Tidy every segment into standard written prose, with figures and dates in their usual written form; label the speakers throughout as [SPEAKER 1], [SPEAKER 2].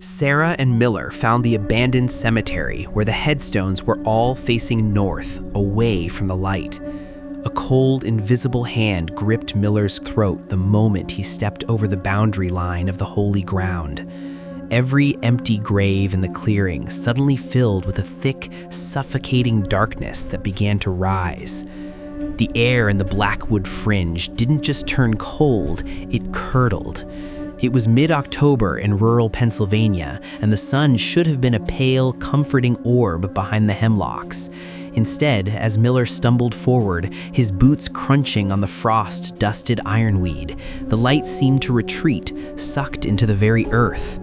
[SPEAKER 1] Sarah and Miller found the abandoned cemetery where the headstones were all facing north, away from the light. A cold, invisible hand gripped Miller's throat the moment he stepped over the boundary line of the holy ground. Every empty grave in the clearing suddenly filled with a thick, suffocating darkness that began to rise. The air in the blackwood fringe didn't just turn cold, it curdled. It was mid-October in rural Pennsylvania, and the sun should have been a pale, comforting orb behind the hemlocks. Instead, as Miller stumbled forward, his boots crunching on the frost-dusted ironweed, the light seemed to retreat, sucked into the very earth.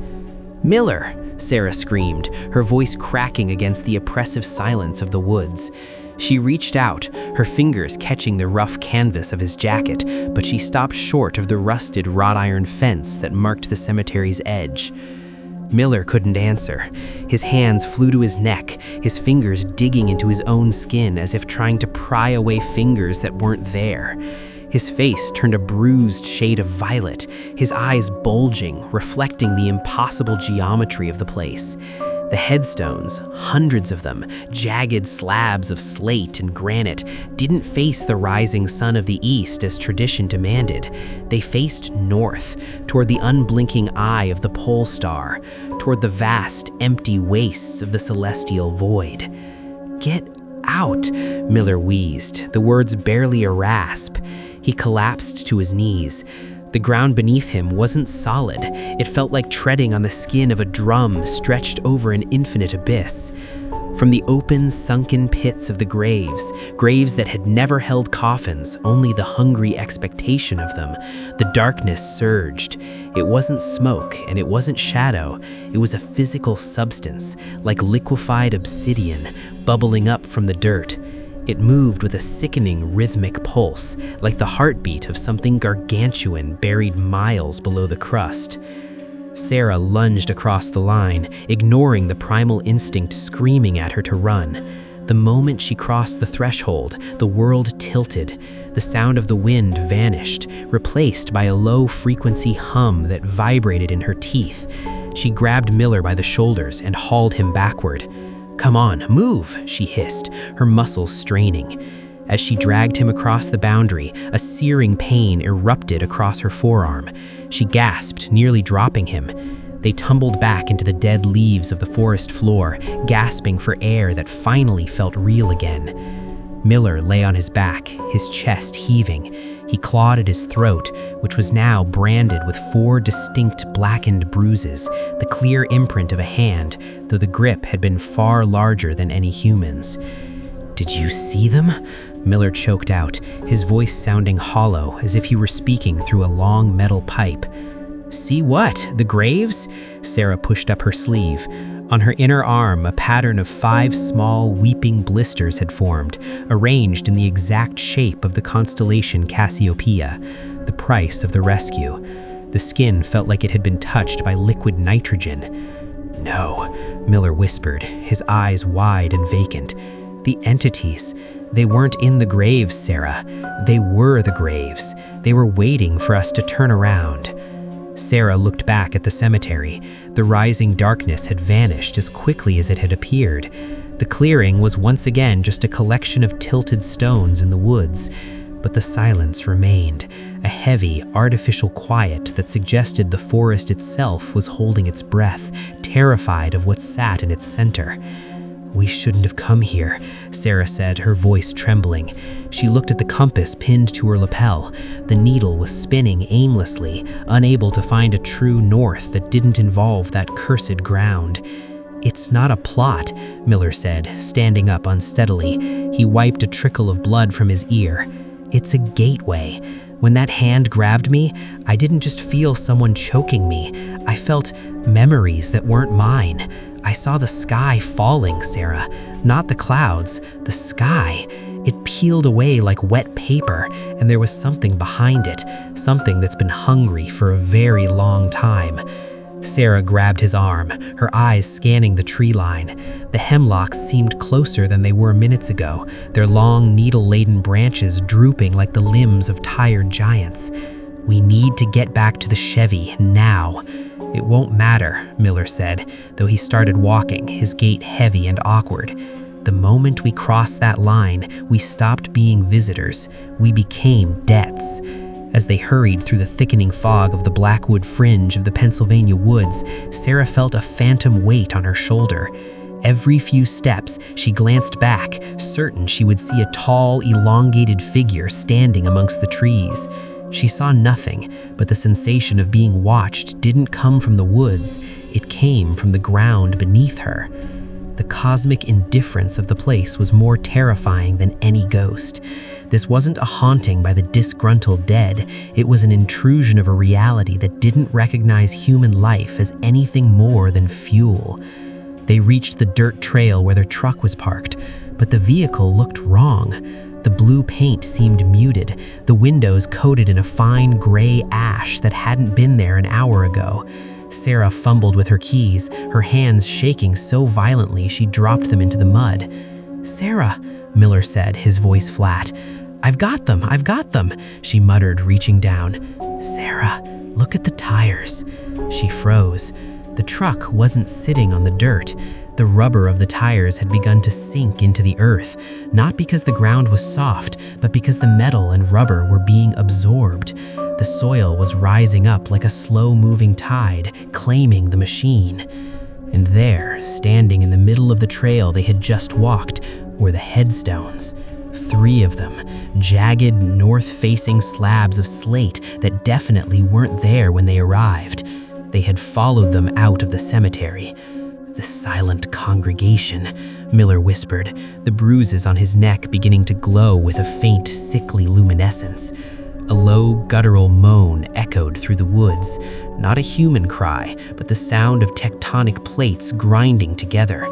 [SPEAKER 1] "Miller!" Sarah screamed, her voice cracking against the oppressive silence of the woods. She reached out, her fingers catching the rough canvas of his jacket, but she stopped short of the rusted wrought iron fence that marked the cemetery's edge. Miller couldn't answer. His hands flew to his neck, his fingers digging into his own skin as if trying to pry away fingers that weren't there. His face turned a bruised shade of violet, his eyes bulging, reflecting the impossible geometry of the place. The headstones, hundreds of them, jagged slabs of slate and granite, didn't face the rising sun of the east as tradition demanded. They faced north, toward the unblinking eye of the pole star, toward the vast, empty wastes of the celestial void. "Get out," Miller wheezed, the words barely a rasp. He collapsed to his knees. The ground beneath him wasn't solid. It felt like treading on the skin of a drum stretched over an infinite abyss. From the open, sunken pits of the graves that had never held coffins, only the hungry expectation of them, the darkness surged. It wasn't smoke and it wasn't shadow. It was a physical substance, like liquefied obsidian, bubbling up from the dirt. It moved with a sickening rhythmic pulse, like the heartbeat of something gargantuan buried miles below the crust. Sarah lunged across the line, ignoring the primal instinct screaming at her to run. The moment she crossed the threshold, the world tilted. The sound of the wind vanished, replaced by a low-frequency hum that vibrated in her teeth. She grabbed Miller by the shoulders and hauled him backward. "Come on, move," she hissed, her muscles straining. As she dragged him across the boundary, a searing pain erupted across her forearm. She gasped, nearly dropping him. They tumbled back into the dead leaves of the forest floor, gasping for air that finally felt real again. Miller lay on his back, his chest heaving. He clawed at his throat, which was now branded with 4 distinct blackened bruises, the clear imprint of a hand, though the grip had been far larger than any human's. "Did you see them?" Miller choked out, his voice sounding hollow, as if he were speaking through a long metal pipe. "See what? The graves?" Sarah pushed up her sleeve. On her inner arm, a pattern of 5 small, weeping blisters had formed, arranged in the exact shape of the constellation Cassiopeia, the price of the rescue. The skin felt like it had been touched by liquid nitrogen. "No," Miller whispered, his eyes wide and vacant. "The entities, they weren't in the graves, Sarah. They were the graves. They were waiting for us to turn around." Sarah looked back at the cemetery. The rising darkness had vanished as quickly as it had appeared. The clearing was once again just a collection of tilted stones in the woods. But the silence remained, a heavy, artificial quiet that suggested the forest itself was holding its breath, terrified of what sat in its center. "We shouldn't have come here," Sarah said, her voice trembling. She looked at the compass pinned to her lapel. The needle was spinning aimlessly, unable to find a true north that didn't involve that cursed ground. "It's not a plot," Miller said, standing up unsteadily. He wiped a trickle of blood from his ear. "It's a gateway. When that hand grabbed me, I didn't just feel someone choking me. I felt memories that weren't mine. I saw the sky falling, Sarah. Not the clouds, the sky. It peeled away like wet paper, and there was something behind it, something that's been hungry for a very long time." Sarah grabbed his arm, her eyes scanning the tree line. The hemlocks seemed closer than they were minutes ago, their long, needle-laden branches drooping like the limbs of tired giants. "We need to get back to the Chevy, now." "It won't matter," Miller said, though he started walking, his gait heavy and awkward. "The moment we crossed that line, we stopped being visitors. We became debts." As they hurried through the thickening fog of the Blackwood fringe of the Pennsylvania woods, Sarah felt a phantom weight on her shoulder. Every few steps, she glanced back, certain she would see a tall, elongated figure standing amongst the trees. She saw nothing, but the sensation of being watched didn't come from the woods, it came from the ground beneath her. The cosmic indifference of the place was more terrifying than any ghost. This wasn't a haunting by the disgruntled dead, it was an intrusion of a reality that didn't recognize human life as anything more than fuel. They reached the dirt trail where their truck was parked, but the vehicle looked wrong. The blue paint seemed muted, the windows coated in a fine gray ash that hadn't been there an hour ago. Sarah fumbled with her keys, her hands shaking so violently she dropped them into the mud. "Sarah," Miller said, his voice flat. I've got them, she muttered, reaching down. "Sarah, look at the tires." She froze. The truck wasn't sitting on the dirt. The rubber of the tires had begun to sink into the earth, not because the ground was soft, but because the metal and rubber were being absorbed. The soil was rising up like a slow-moving tide, claiming the machine. And there, standing in the middle of the trail they had just walked, were the headstones. 3 of them, jagged, north-facing slabs of slate that definitely weren't there when they arrived. They had followed them out of the cemetery. "The silent congregation," Miller whispered, the bruises on his neck beginning to glow with a faint, sickly luminescence. A low, guttural moan echoed through the woods, not a human cry, but the sound of tectonic plates grinding together.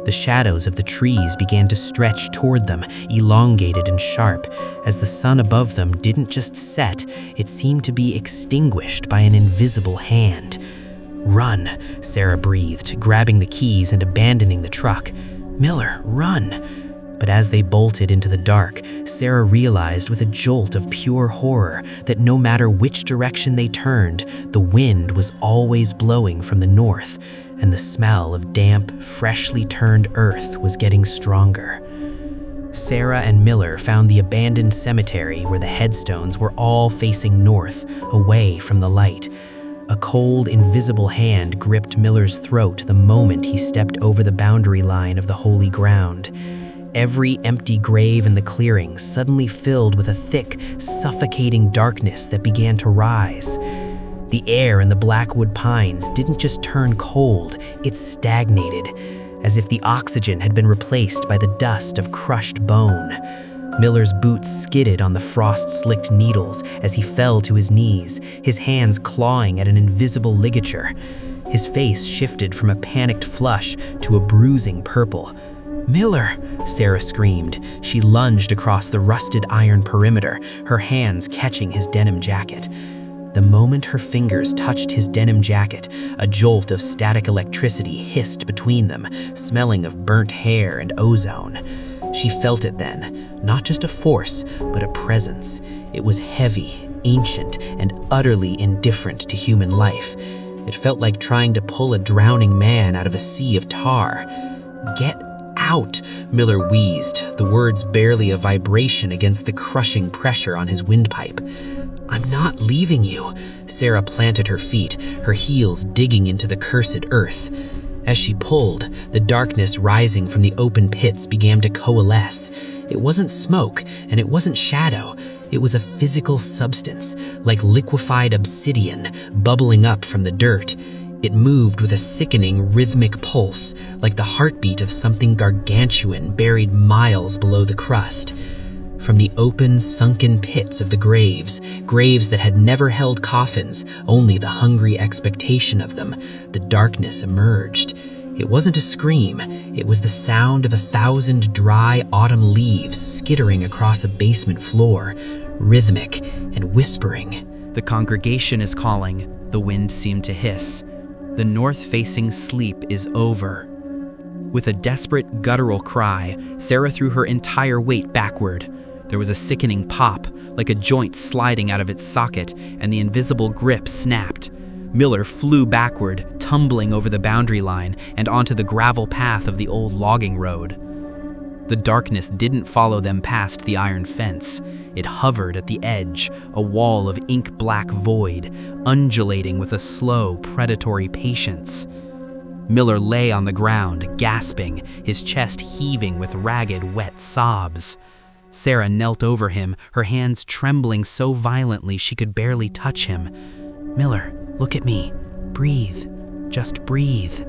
[SPEAKER 1] The shadows of the trees began to stretch toward them, elongated and sharp. As the sun above them didn't just set, it seemed to be extinguished by an invisible hand. "Run," Sarah breathed, grabbing the keys and abandoning the truck. "Miller, run!" But as they bolted into the dark, Sarah realized with a jolt of pure horror that no matter which direction they turned, the wind was always blowing from the north, and the smell of damp, freshly turned earth was getting stronger. Sarah and Miller found the abandoned cemetery where the headstones were all facing north, away from the light. A cold, invisible hand gripped Miller's throat the moment he stepped over the boundary line of the holy ground. Every empty grave in the clearing suddenly filled with a thick, suffocating darkness that began to rise. The air in the Blackwood pines didn't just turn cold, it stagnated, as if the oxygen had been replaced by the dust of crushed bone. Miller's boots skidded on the frost-slicked needles as he fell to his knees, his hands clawing at an invisible ligature. His face shifted from a panicked flush to a bruising purple. "Miller!" Sarah screamed. She lunged across the rusted iron perimeter, her hands catching his denim jacket. The moment her fingers touched his denim jacket, a jolt of static electricity hissed between them, smelling of burnt hair and ozone. She felt it then, not just a force, but a presence. It was heavy, ancient, and utterly indifferent to human life. It felt like trying to pull a drowning man out of a sea of tar. "Get out," Miller wheezed, the words barely a vibration against the crushing pressure on his windpipe. "I'm not leaving you." Sarah planted her feet, her heels digging into the cursed earth. As she pulled, the darkness rising from the open pits began to coalesce. It wasn't smoke, and it wasn't shadow. It was a physical substance, like liquefied obsidian, bubbling up from the dirt. It moved with a sickening, rhythmic pulse, like the heartbeat of something gargantuan buried miles below the crust. From the open, sunken pits of the graves that had never held coffins, only the hungry expectation of them, the darkness emerged. It wasn't a scream, it was the sound of 1,000 dry autumn leaves skittering across a basement floor, rhythmic and whispering.
[SPEAKER 2] "The congregation is calling," the wind seemed to hiss. "The north-facing sleep is over." With a desperate, guttural cry, Sarah threw her entire weight backward. There was a sickening pop, like a joint sliding out of its socket, and the invisible grip snapped. Miller flew backward, tumbling over the boundary line and onto the gravel path of the old logging road. The darkness didn't follow them past the iron fence. It hovered at the edge, a wall of ink-black void, undulating with a slow, predatory patience. Miller lay on the ground, gasping, his chest heaving with ragged, wet sobs. Sarah knelt over him, her hands trembling so violently she could barely touch him. "Miller, look at me. Breathe. Just breathe."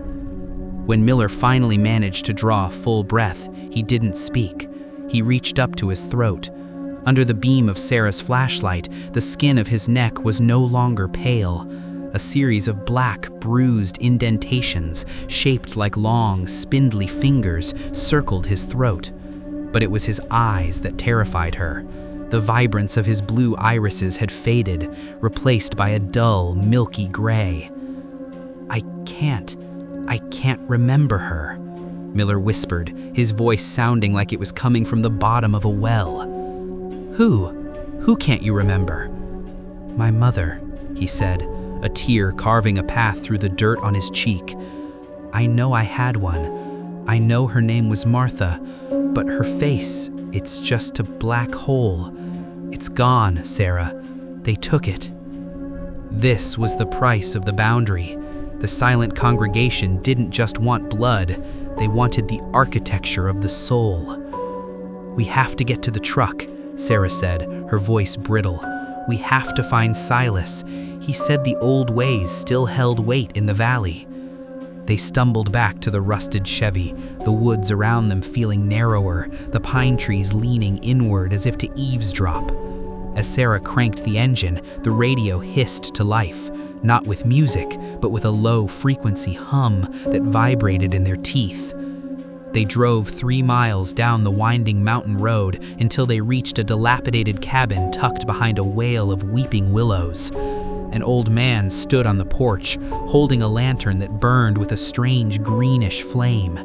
[SPEAKER 2] When Miller finally managed to draw a full breath, he didn't speak. He reached up to his throat. Under the beam of Sarah's flashlight, the skin of his neck was no longer pale. A series of black, bruised indentations, shaped like long, spindly fingers, circled his throat. But it was his eyes that terrified her. The vibrance of his blue irises had faded, replaced by a dull, milky gray. I can't remember her," Miller whispered, his voice sounding like it was coming from the bottom of a well. Who can't you remember?" "My mother," he said, a tear carving a path through the dirt on his cheek. "I know I had one. I know her name was Martha, but her face, it's just a black hole. It's gone, Sarah. They took it." This was the price of the boundary. The silent congregation didn't just want blood, they wanted the architecture of the soul. "We have to get to the truck," Sarah said, her voice brittle. "We have to find Silas. He said the old ways still held weight in the valley." They stumbled back to the rusted Chevy, the woods around them feeling narrower, the pine trees leaning inward as if to eavesdrop. As Sarah cranked the engine, the radio hissed to life, not with music, but with a low-frequency hum that vibrated in their teeth. They drove 3 miles down the winding mountain road until they reached a dilapidated cabin tucked behind a wale of weeping willows. An old man stood on the porch, holding a lantern that burned with a strange greenish flame.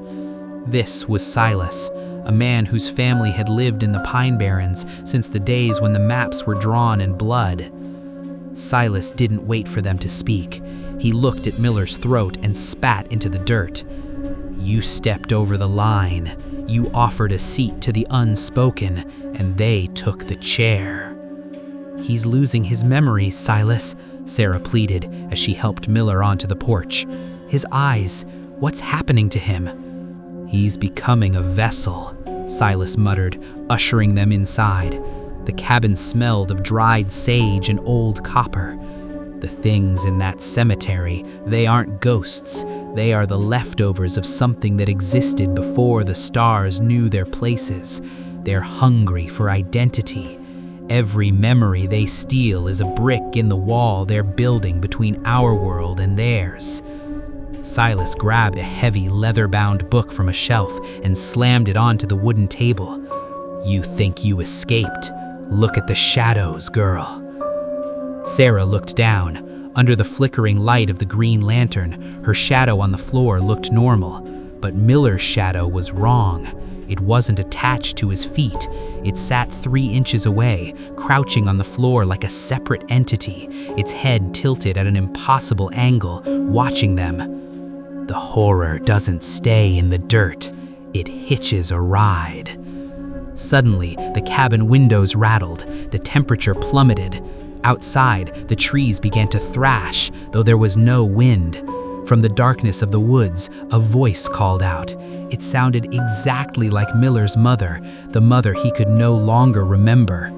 [SPEAKER 2] This was Silas, a man whose family had lived in the Pine Barrens since the days when the maps were drawn in blood. Silas didn't wait for them to speak. He looked at Miller's throat and spat into the dirt. "You stepped over the line. You offered a seat to the unspoken, and they took the chair." "He's losing his memories, Silas," Sarah pleaded as she helped Miller onto the porch. "His eyes, what's happening to him?" "He's becoming a vessel," Silas muttered, ushering them inside. The cabin smelled of dried sage and old copper. "The things in that cemetery, they aren't ghosts. They are the leftovers of something that existed before the stars knew their places. They're hungry for identity. Every memory they steal is a brick in the wall they're building between our world and theirs." Silas grabbed a heavy leather-bound book from a shelf and slammed it onto the wooden table. "You think you escaped? Look at the shadows, girl." Sarah looked down. Under the flickering light of the green lantern, her shadow on the floor looked normal, but Miller's shadow was wrong. It wasn't attached to his feet. It sat 3 inches away, crouching on the floor like a separate entity, its head tilted at an impossible angle, watching them. The horror doesn't stay in the dirt. It hitches a ride. Suddenly, the cabin windows rattled. The temperature plummeted. Outside, the trees began to thrash, though there was no wind. From the darkness of the woods, a voice called out. It sounded exactly like Miller's mother, the mother he could no longer remember.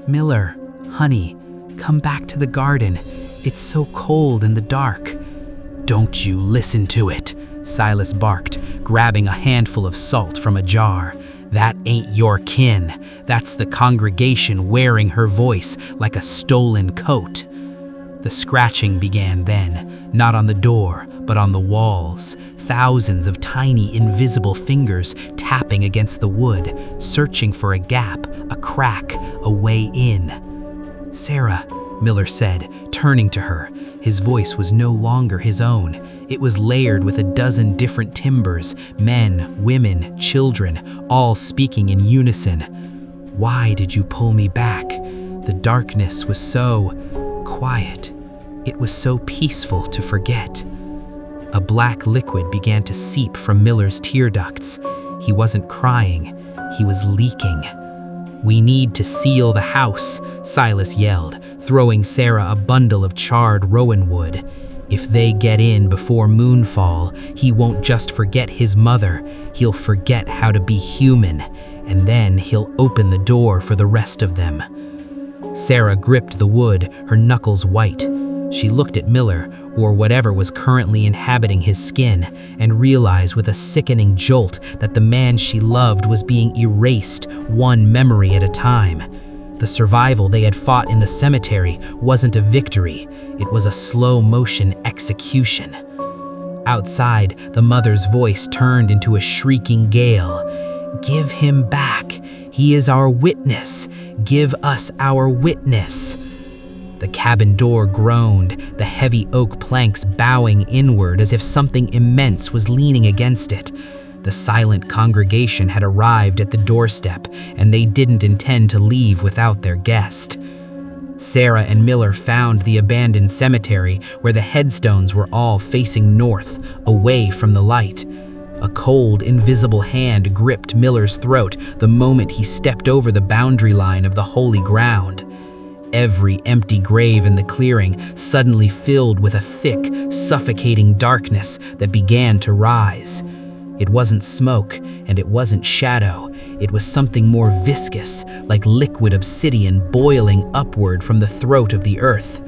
[SPEAKER 2] "Miller, honey, come back to the garden. It's so cold in the dark." "Don't you listen to it," Silas barked, grabbing a handful of salt from a jar. "That ain't your kin. That's the congregation wearing her voice like a stolen coat." The scratching began then, not on the door, but on the walls. Thousands of tiny, invisible fingers tapping against the wood, searching for a gap, a crack, a way in. "Sarah," Miller said, turning to her. His voice was no longer his own. It was layered with a dozen different timbres, men, women, children, all speaking in unison. "Why did you pull me back? The darkness was so quiet. It was so peaceful to forget. A black liquid began to seep from Miller's tear ducts. He wasn't crying, he was leaking. "We need to seal the house," Silas yelled, throwing Sarah a bundle of charred rowan wood. "If they get in before moonfall, he won't just forget his mother, he'll forget how to be human, and then he'll open the door for the rest of them." Sarah gripped the wood, her knuckles white. She looked at Miller, or whatever was currently inhabiting his skin, and realized with a sickening jolt that the man she loved was being erased, one memory at a time. The survival they had fought in the cemetery wasn't a victory, it was a slow-motion execution. Outside, the mother's voice turned into a shrieking gale. "Give him back! He is our witness! Give us our witness!" The cabin door groaned, the heavy oak planks bowing inward as if something immense was leaning against it. The silent congregation had arrived at the doorstep, and they didn't intend to leave without their guest. Sarah and Miller found the abandoned cemetery where the headstones were all facing north, away from the light. A cold, invisible hand gripped Miller's throat the moment he stepped over the boundary line of the holy ground. Every empty grave in the clearing suddenly filled with a thick, suffocating darkness that began to rise. It wasn't smoke, and it wasn't shadow. It was something more viscous, like liquid obsidian boiling upward from the throat of the earth.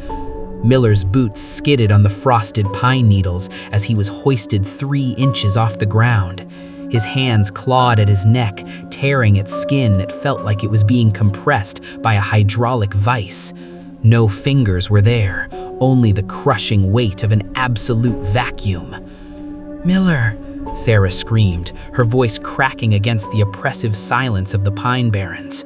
[SPEAKER 2] Miller's boots skidded on the frosted pine needles as he was hoisted 3 inches off the ground. His hands clawed at his neck, tearing at skin that felt like it was being compressed by a hydraulic vice. No fingers were there, only the crushing weight of an absolute vacuum. "Miller!" Sarah screamed, her voice cracking against the oppressive silence of the pine barrens.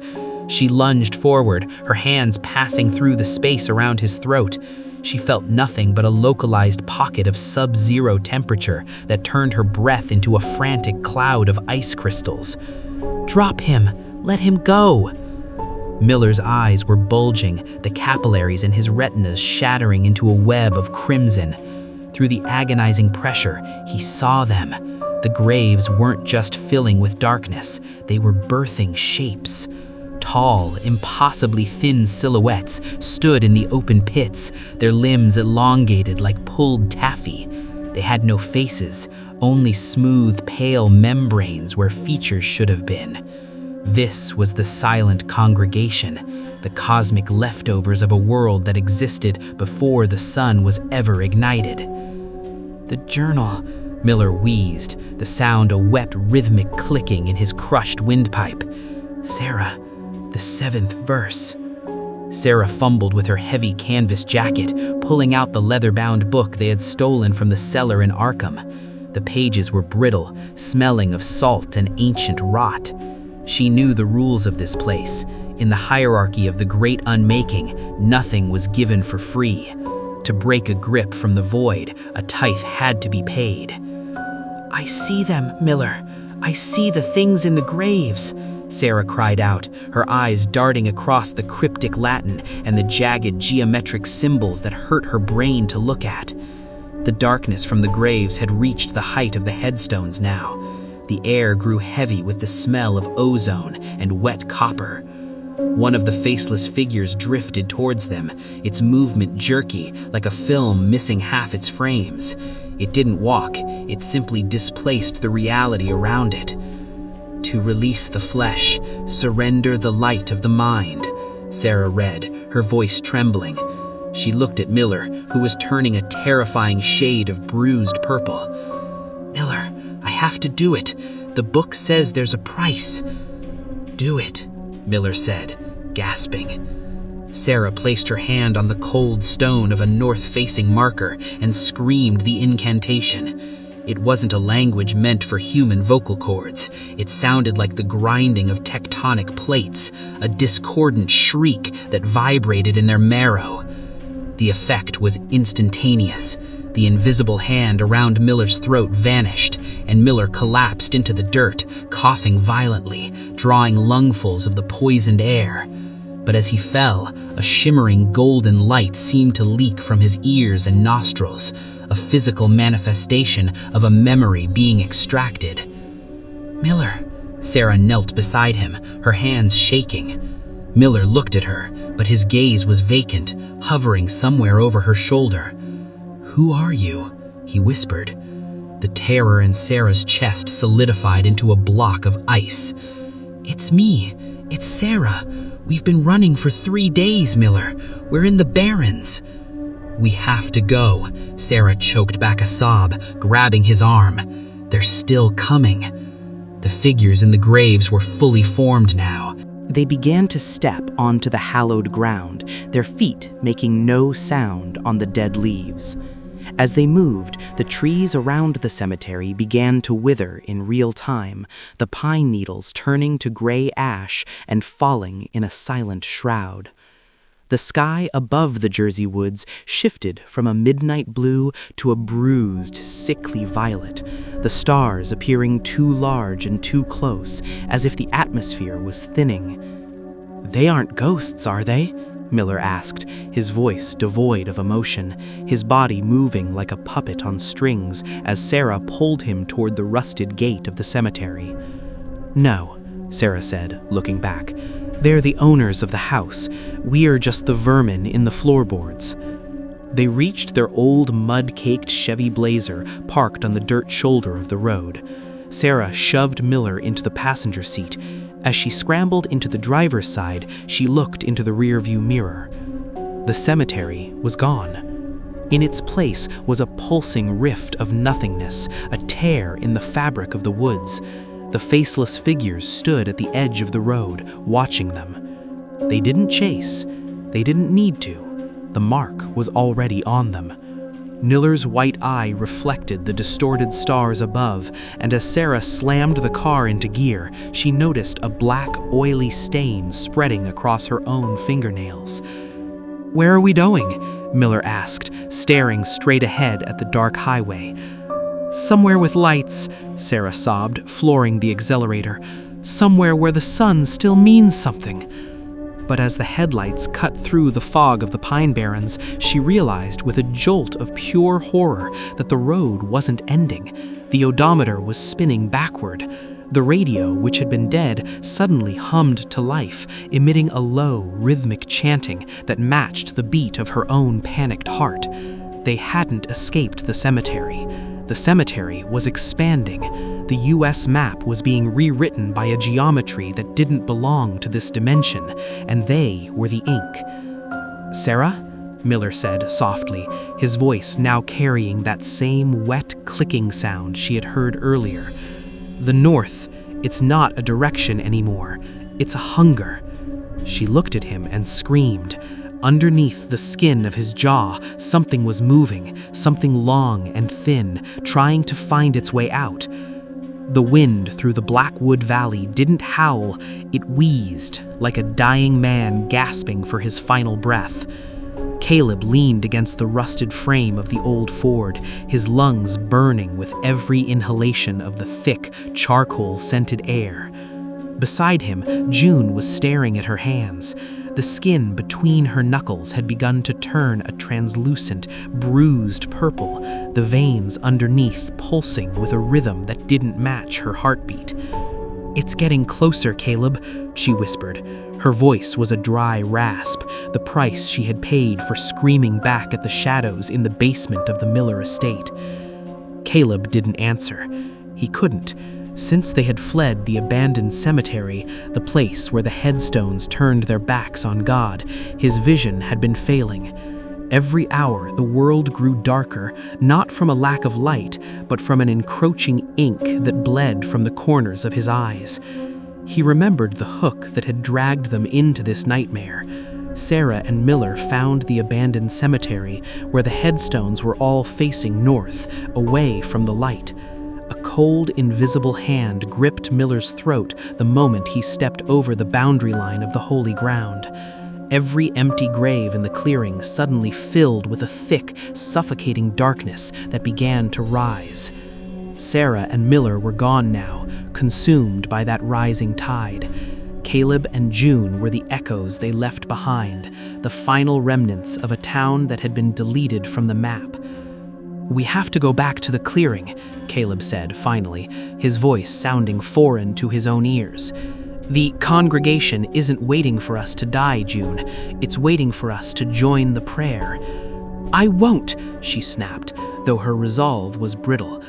[SPEAKER 2] She lunged forward, her hands passing through the space around his throat. She felt nothing but a localized pocket of sub-zero temperature that turned her breath into a frantic cloud of ice crystals. "Drop him! Let him go!" Miller's eyes were bulging, the capillaries in his retinas shattering into a web of crimson. Through the agonizing pressure, he saw them. The graves weren't just filling with darkness, they were birthing shapes. Tall, impossibly thin silhouettes stood in the open pits, their limbs elongated like pulled taffy. They had no faces, only smooth, pale membranes where features should have been. This was the silent congregation, the cosmic leftovers of a world that existed before the sun was ever ignited. "The journal," Miller wheezed, the sound a wet, rhythmic clicking in his crushed windpipe. "Sarah, the 7th verse." Sarah fumbled with her heavy canvas jacket, pulling out the leather-bound book they had stolen from the cellar in Arkham. The pages were brittle, smelling of salt and ancient rot. She knew the rules of this place. In the hierarchy of the great unmaking, nothing was given for free. To break a grip from the void, a tithe had to be paid. "I see them, Miller. I see the things in the graves," Sarah cried out, her eyes darting across the cryptic Latin and the jagged geometric symbols that hurt her brain to look at. The darkness from the graves had reached the height of the headstones now. The air grew heavy with the smell of ozone and wet copper. One of the faceless figures drifted towards them, its movement jerky, like a film missing half its frames. It didn't walk, it simply displaced the reality around it. "To release the flesh, surrender the light of the mind," Sarah read, her voice trembling. She looked at Miller, who was turning a terrifying shade of bruised purple. "Miller, I have to do it. The book says there's a price." "Do it," Miller said, gasping. Sarah placed her hand on the cold stone of a north-facing marker and screamed the incantation. It wasn't a language meant for human vocal cords. It sounded like the grinding of tectonic plates, a discordant shriek that vibrated in their marrow. The effect was instantaneous. The invisible hand around Miller's throat vanished, and Miller collapsed into the dirt, coughing violently, drawing lungfuls of the poisoned air. But as he fell, a shimmering golden light seemed to leak from his ears and nostrils, a physical manifestation of a memory being extracted. "Miller." Sarah knelt beside him, her hands shaking. Miller looked at her, but his gaze was vacant, hovering somewhere over her shoulder. "Who are you?" he whispered. The terror in Sarah's chest solidified into a block of ice. "It's me. It's Sarah. We've been running for 3 days, Miller. We're in the Barrens." "We have to go," Sarah choked back a sob, grabbing his arm. "They're still coming." The figures in the graves were fully formed now.
[SPEAKER 3] They began to step onto the hallowed ground, their feet making no sound on the dead leaves. As they moved, the trees around the cemetery began to wither in real time, the pine needles turning to gray ash and falling in a silent shroud. The sky above the Jersey woods shifted from a midnight blue to a bruised, sickly violet, the stars appearing too large and too close, as if the atmosphere was thinning. "They aren't ghosts, are they?" Miller asked, his voice devoid of emotion, his body moving like a puppet on strings as Sarah pulled him toward the rusted gate of the cemetery. "No," Sarah said, looking back. "They're the owners of the house. We're just the vermin in the floorboards." They reached their old mud-caked Chevy Blazer parked on the dirt shoulder of the road. Sarah shoved Miller into the passenger seat. As she scrambled into the driver's side, she looked into the rearview mirror. The cemetery was gone. In its place was a pulsing rift of nothingness, a tear in the fabric of the woods. The faceless figures stood at the edge of the road, watching them. They didn't chase. They didn't need to. The mark was already on them. Miller's white eye reflected the distorted stars above, and as Sarah slammed the car into gear, she noticed a black, oily stain spreading across her own fingernails. "Where are we going?" Miller asked, staring straight ahead at the dark highway. "Somewhere with lights," Sarah sobbed, flooring the accelerator. "Somewhere where the sun still means something." But as the headlights cut through the fog of the Pine Barrens, she realized with a jolt of pure horror that the road wasn't ending. The odometer was spinning backward. The radio, which had been dead, suddenly hummed to life, emitting a low, rhythmic chanting that matched the beat of her own panicked heart. They hadn't escaped the cemetery. The cemetery was expanding. The US map was being rewritten by a geometry that didn't belong to this dimension, and they were the ink. "Sarah?" Miller said softly, his voice now carrying that same wet, clicking sound she had heard earlier. "The north, it's not a direction anymore. It's a hunger." She looked at him and screamed. Underneath the skin of his jaw, something was moving, something long and thin, trying to find its way out. The wind through the Blackwood Valley didn't howl, it wheezed, like a dying man gasping for his final breath. Caleb leaned against the rusted frame of the old Ford, his lungs burning with every inhalation of the thick, charcoal-scented air. Beside him, June was staring at her hands. The skin between her knuckles had begun to turn a translucent, bruised purple, the veins underneath pulsing with a rhythm that didn't match her heartbeat. "It's getting closer, Caleb," she whispered. Her voice was a dry rasp, the price she had paid for screaming back at the shadows in the basement of the Miller estate. Caleb didn't answer. He couldn't. Since they had fled the abandoned cemetery, the place where the headstones turned their backs on God, his vision had been failing. Every hour the world grew darker, not from a lack of light, but from an encroaching ink that bled from the corners of his eyes. He remembered the hook that had dragged them into this nightmare. Sarah and Miller found the abandoned cemetery where the headstones were all facing north, away from the light. A cold, invisible hand gripped Miller's throat the moment he stepped over the boundary line of the holy ground. Every empty grave in the clearing suddenly filled with a thick, suffocating darkness that began to rise. Sarah and Miller were gone now, consumed by that rising tide.
[SPEAKER 1] Caleb and June were the echoes they left behind, the final remnants of a town that had been deleted from the map. "We have to go back to the clearing," Caleb said finally, his voice sounding foreign to his own ears. "The congregation isn't waiting for us to die, June. It's waiting for us to join the prayer." "I won't," she snapped, though her resolve was brittle.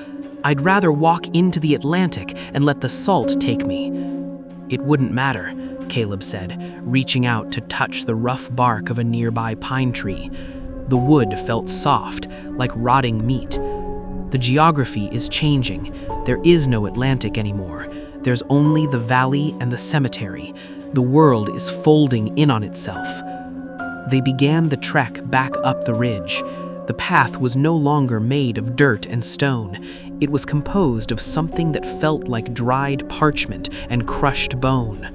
[SPEAKER 1] "I'd rather walk into the Atlantic and let the salt take me." "It wouldn't matter," Caleb said, reaching out to touch the rough bark of a nearby pine tree. The wood felt soft, like rotting meat. "The geography is changing. There is no Atlantic anymore. There's only the valley and the cemetery. The world is folding in on itself." They began the trek back up the ridge. The path was no longer made of dirt and stone. It was composed of something that felt like dried parchment and crushed bone.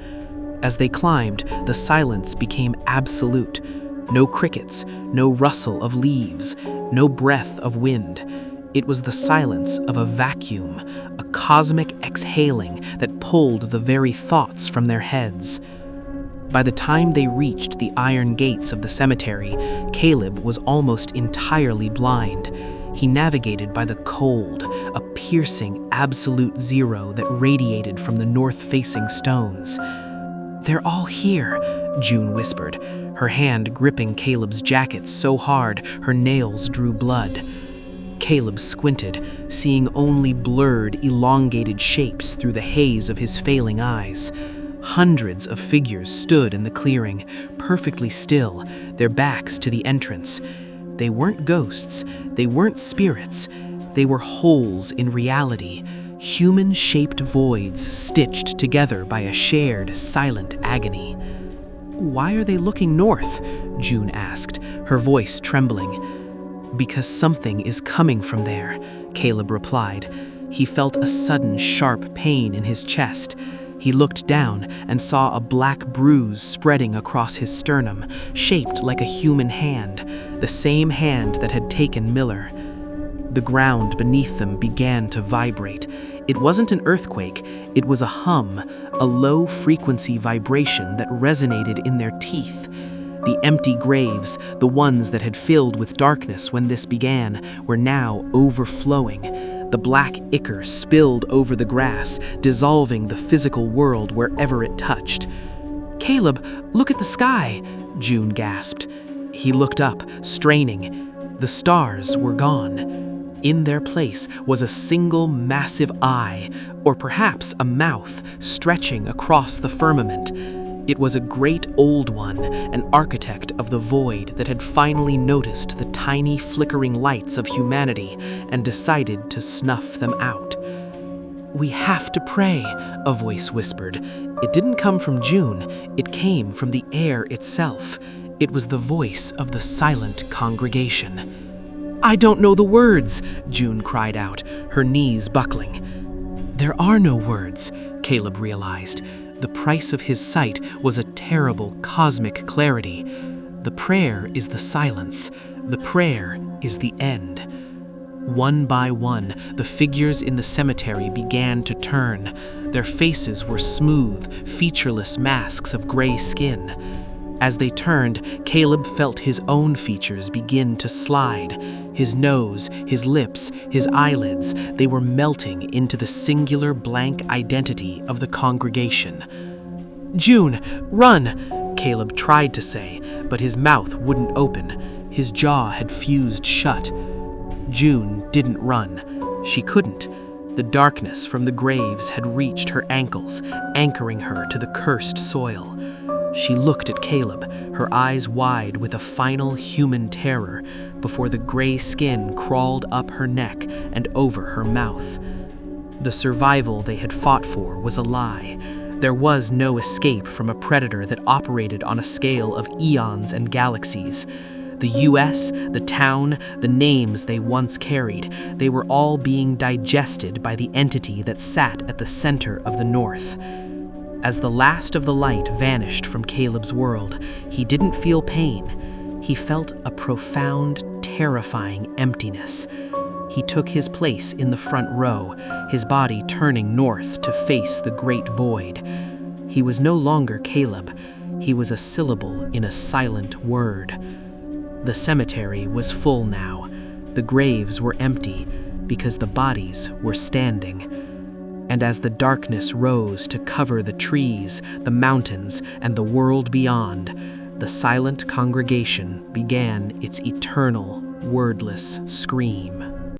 [SPEAKER 1] As they climbed, the silence became absolute. No crickets, no rustle of leaves, no breath of wind. It was the silence of a vacuum, a cosmic exhaling that pulled the very thoughts from their heads. By the time they reached the iron gates of the cemetery, Caleb was almost entirely blind. He navigated by the cold, a piercing absolute zero that radiated from the north-facing stones. "They're all here," June whispered, her hand gripping Caleb's jacket so hard her nails drew blood. Caleb squinted, seeing only blurred, elongated shapes through the haze of his failing eyes. Hundreds of figures stood in the clearing, perfectly still, their backs to the entrance. They weren't ghosts, they weren't spirits, they were holes in reality, human-shaped voids stitched together by a shared, silent agony. "Why are they looking north?" June asked, her voice trembling. "Because something is coming from there," Caleb replied. He felt a sudden sharp pain in his chest. He looked down and saw a black bruise spreading across his sternum, shaped like a human hand, the same hand that had taken Miller. The ground beneath them began to vibrate. It wasn't an earthquake, it was a hum, a low-frequency vibration that resonated in their teeth. The empty graves, the ones that had filled with darkness when this began, were now overflowing. The black ichor spilled over the grass, dissolving the physical world wherever it touched. "Caleb, look at the sky," June gasped. He looked up, straining. The stars were gone. In their place was a single massive eye, or perhaps a mouth, stretching across the firmament. It was a great old one, an architect of the void that had finally noticed the tiny flickering lights of humanity and decided to snuff them out. "We have to pray," a voice whispered. It didn't come from June, it came from the air itself. It was the voice of the silent congregation. "I don't know the words," June cried out, her knees buckling. "There are no words," Caleb realized. The price of his sight was a terrible cosmic clarity. The prayer is the silence. The prayer is the end. One by one, the figures in the cemetery began to turn. Their faces were smooth, featureless masks of gray skin. As they turned, Caleb felt his own features begin to slide. His nose, his lips, his eyelids, they were melting into the singular blank identity of the congregation. "June, run!" Caleb tried to say, but his mouth wouldn't open. His jaw had fused shut. June didn't run. She couldn't. The darkness from the graves had reached her ankles, anchoring her to the cursed soil. She looked at Caleb, her eyes wide with a final human terror, before the gray skin crawled up her neck and over her mouth. The survival they had fought for was a lie. There was no escape from a predator that operated on a scale of eons and galaxies. The US, the town, the names they once carried, they were all being digested by the entity that sat at the center of the North. As the last of the light vanished from Caleb's world, he didn't feel pain. He felt a profound, terrifying emptiness. He took his place in the front row, his body turning north to face the great void.
[SPEAKER 4] He was no longer Caleb. He was a syllable in a silent word. The cemetery was full now. The graves were empty because the bodies were standing. And as the darkness rose to cover the trees, the mountains, and the world beyond, the silent congregation began its eternal, wordless scream.